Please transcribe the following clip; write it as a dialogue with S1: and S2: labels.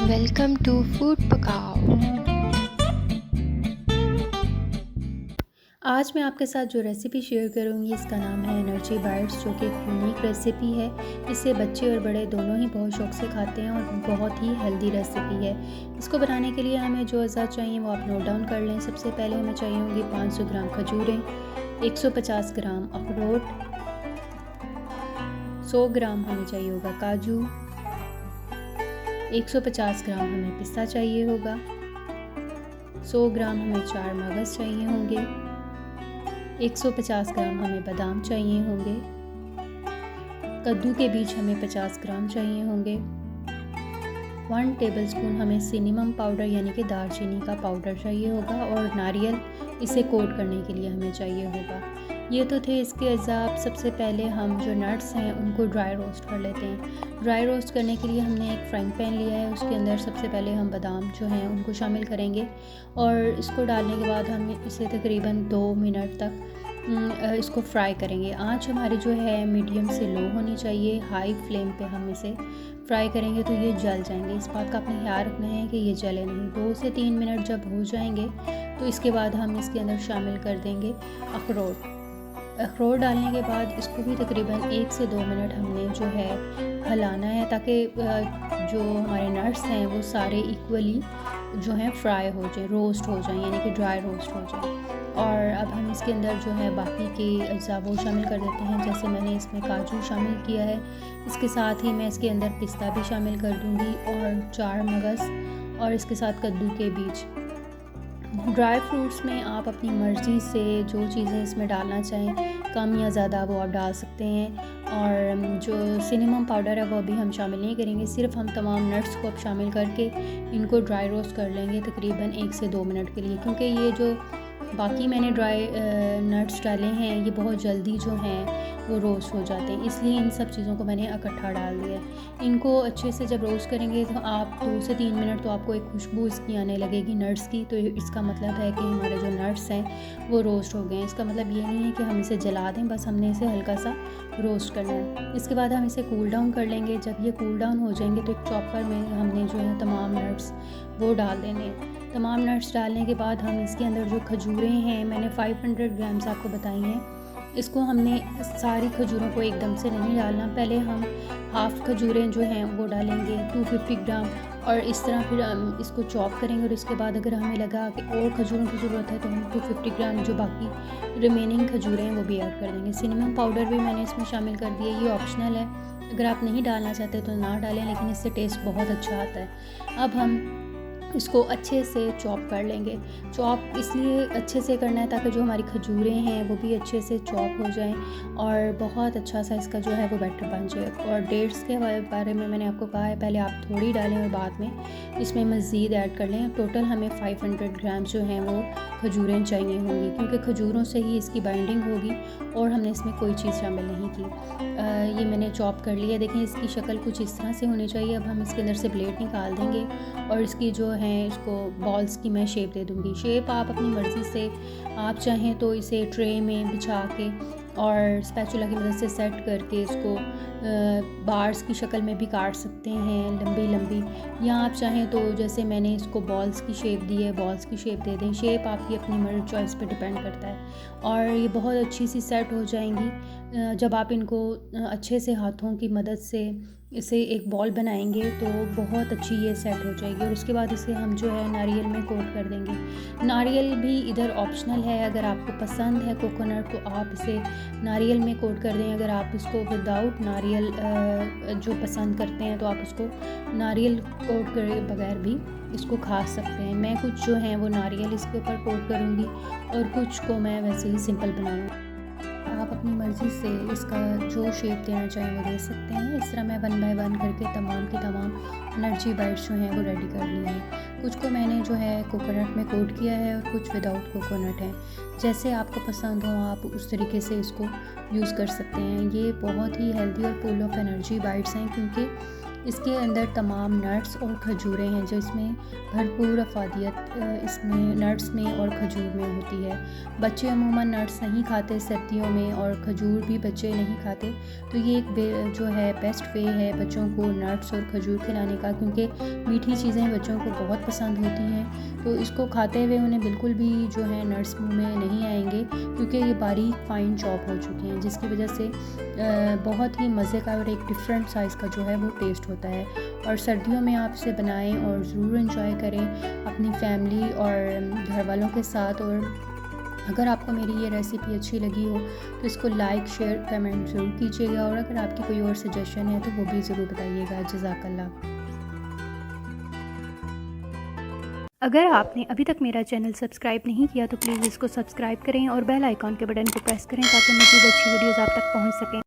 S1: Welcome to food पकाओ। आज मैं आपके साथ जो रेसिपी शेयर करूंगी इसका नाम है एनर्जी बाइट्स, जो कि एक यूनिक रेसिपी है। इसे बच्चे और बड़े दोनों ही बहुत शौक से खाते हैं और बहुत ही हेल्दी रेसिपी है। इसको बनाने के लिए हमें जो अज़ा चाहिए वो आप नोट डाउन कर लें। सबसे पहले हमें चाहिए होंगी 500 ग्राम खजूरें, 150 ग्राम अखरोट, 100 ग्राम हमें चाहिए होगा काजू, 150 ग्राम हमें पिस्ता चाहिए होगा, 100 ग्राम हमें चार मगज़ चाहिए होंगे, 150 ग्राम हमें बादाम चाहिए होंगे, कद्दू के बीज हमें 50 ग्राम चाहिए होंगे, 1 टेबलस्पून हमें सिनेमम पाउडर यानी कि दालचीनी का पाउडर चाहिए होगा, और नारियल इसे कोट करने के लिए हमें चाहिए होगा। ये तो थे इसके अज़्ज़ा। सबसे पहले हम जो नट्स हैं उनको ड्राई रोस्ट कर लेते हैं। ड्राई रोस्ट करने के लिए हमने एक फ्राइंग पैन लिया है, उसके अंदर सबसे पहले हम बादाम जो हैं उनको शामिल करेंगे और इसको डालने के बाद हम इसे तकरीबन 2 मिनट तक इसको फ्राई करेंगे। आंच हमारी जो है मीडियम से लो होनी चाहिए। हाई फ्लेम पे हम इसे फ्राई करेंगे तो ये जल जाएंगे। इस बात का अपने ख्याल रखना है कि ये जले नहीं। 2 से 3 मिनट जब हो जाएंगे तो इसके बाद हम इसके अंदर शामिल कर देंगे अखरोट। अखरोट डालने के बाद इसको भी तकरीबन 1 से 2 मिनट हमने जो है हिलाना है, ताकि जो हमारे नट्स हैं वो सारे इक्वली जो हैं फ्राई हो जाए, रोस्ट हो जाएं, यानी कि ड्राई रोस्ट हो जाए। और अब हम इसके अंदर जो है बाकी के अज़्ज़ा वो शामिल कर देते हैं। जैसे मैंने इसमें काजू शामिल किया है, इसके साथ ही मैं इसके अंदर पिस्ता भी शामिल कर दूँगी और चार मगज़, और इसके साथ कद्दू के बीज। ड्राई फ्रूट्स में आप अपनी मर्ज़ी से जो चीज़ें इसमें डालना चाहें, कम या ज़्यादा, वो आप डाल सकते हैं। और जो सिनेमम पाउडर है वो अभी हम शामिल नहीं करेंगे, सिर्फ हम तमाम नट्स को अब शामिल करके इनको ड्राई रोस्ट कर लेंगे तकरीबन 1 से 2 मिनट के लिए, क्योंकि ये जो बाकी मैंने ड्राई नट्स डाले हैं ये बहुत जल्दी जो हैं वो रोस्ट हो जाते हैं, इसलिए इन सब चीज़ों को मैंने इकट्ठा डाल दिया है। इनको अच्छे से जब रोस्ट करेंगे तो आप 2 से 3 मिनट तो आपको एक खुशबू इसकी आने लगेगी नट्स की, तो इसका मतलब है कि हमारे जो नट्स हैं वो रोस्ट हो गए हैं। इसका मतलब ये नहीं है कि हम इसे जला दें, बस हमने इसे हल्का सा रोस्ट करना है। इसके बाद हम इसे कूल डाउन कर लेंगे। जब ये कूल डाउन हो जाएंगे तो एक चॉपर में हमने जो है तमाम नट्स वो डाल देने हैं। तमाम नट्स डालने के बाद हम इसके अंदर जो खजूरें हैं, मैंने 500 ग्राम्स आपको बताई हैं, इसको हमने सारी खजूरों को एकदम से नहीं डालना। पहले हम हाफ़ खजूरें जो हैं वो डालेंगे 250 ग्राम, और इस तरह फिर हम इसको चॉप करेंगे। और इसके बाद अगर हमें लगा कि और खजूरों की ज़रूरत है तो हम 250 ग्राम जो बाकी रिमेनिंग खजूरें हैं वो भी ऐड कर देंगे। सिनेमम पाउडर भी मैंने इसमें शामिल कर दिया। ये ऑप्शनल है, अगर आप नहीं डालना चाहते तो ना डालें, लेकिन इससे टेस्ट बहुत अच्छा आता है। अब हम इसको अच्छे से चॉप कर लेंगे। चॉप इसलिए अच्छे से करना है ताकि जो हमारी खजूरें हैं वो भी अच्छे से चॉप हो जाएं और बहुत अच्छा सा इसका जो है वो बैटर बन जाए। और डेट्स के बारे में मैंने आपको कहा है, पहले आप थोड़ी डालें और बाद में इसमें मज़ीद ऐड कर लें। टोटल हमें 500 ग्राम जो हैं वो खजूरें चाहिए होंगी, क्योंकि खजूरों से ही इसकी बाइंडिंग होगी और हमने इसमें कोई चीज़ शामिल नहीं की। ये मैंने चॉप कर लिया। देखें इसकी शक्ल कुछ इस तरह से होनी चाहिए। अब हम इसके अंदर से ब्लेड निकाल देंगे और इसकी जो है इसको बॉल्स की मैं शेप दे दूँगी। शेप आप अपनी मर्ज़ी से, आप चाहें तो इसे ट्रे में बिछा के और स्पैचुला की मदद से सेट करके इसको बार्स की शक्ल में भी काट सकते हैं, लंबी लंबी, या आप चाहें तो जैसे मैंने इसको बॉल्स की शेप दी है, बॉल्स की शेप दे दें। शेप आपकी अपनी मर्ज़ चॉइस पे डिपेंड करता है और ये बहुत अच्छी सी सेट हो जाएंगी। जब आप इनको अच्छे से हाथों की मदद से इसे एक बॉल बनाएंगे तो बहुत अच्छी ये सेट हो जाएगी। और उसके बाद इसे हम जो है नारियल में कोट कर देंगे। नारियल भी इधर ऑप्शनल है, अगर आपको पसंद है कोकोनट तो आप इसे नारियल में कोट कर दें। अगर आप इसको विदाउट नारियल जो पसंद करते हैं तो आप उसको नारियल कोट करे बगैर भी इसको खा सकते हैं। मैं कुछ जो हैं वो नारियल इसके ऊपर कोट करूँगी और कुछ को मैं वैसे ही सिंपल बनाऊँगी। आप अपनी मर्ज़ी से इसका जो शेप देना चाहें वो दे सकते हैं। इस तरह मैं 1 बाय 1 करके तमाम की तमाम एनर्जी बाइट्स जो हैं वो रेडी कर ली हैं। कुछ को मैंने जो है कोकोनट में कोट किया है और कुछ विदाउट कोकोनट है। जैसे आपको पसंद हो आप उस तरीके से इसको यूज़ कर सकते हैं। ये बहुत ही हेल्दी और फुल ऑफ एनर्जी बाइट्स हैं, क्योंकि इसके अंदर तमाम नट्स और खजूरें हैं, जो इसमें भरपूर अफादियत इसमें नट्स में और खजूर में होती है। बच्चे अमूमन नट्स नहीं खाते सर्दियों में, और खजूर भी बच्चे नहीं खाते, तो ये एक जो है बेस्ट वे है बच्चों को नट्स और खजूर खिलाने का, क्योंकि मीठी चीज़ें बच्चों को बहुत पसंद होती हैं। तो इसको खाते हुए उन्हें बिल्कुल भी जो है नट्स मुँह में नहीं आएंगे, क्योंकि ये बारीक फाइन चॉप हो चुके हैं, जिसकी वजह से बहुत ही मज़े का और एक डिफरेंट साइज़ का जो है वो टेस्ट होता है। और सर्दियों में आप इसे बनाएं और ज़रूर एंजॉय करें अपनी फैमिली और घर वालों के साथ। और अगर आपको मेरी ये रेसिपी अच्छी लगी हो तो इसको लाइक, शेयर, कमेंट ज़रूर कीजिएगा, और अगर आपकी कोई और सजेशन है तो वो भी ज़रूर बताइएगा। जज़ाकल्लाह। अगर आपने अभी तक मेरा चैनल सब्सक्राइब नहीं किया तो प्लीज़ इसको सब्सक्राइब करें और बेल आइकॉन के बटन को प्रेस करें, ताकि मज़ीद अच्छी वीडियोज़ आप तक पहुंच सकें।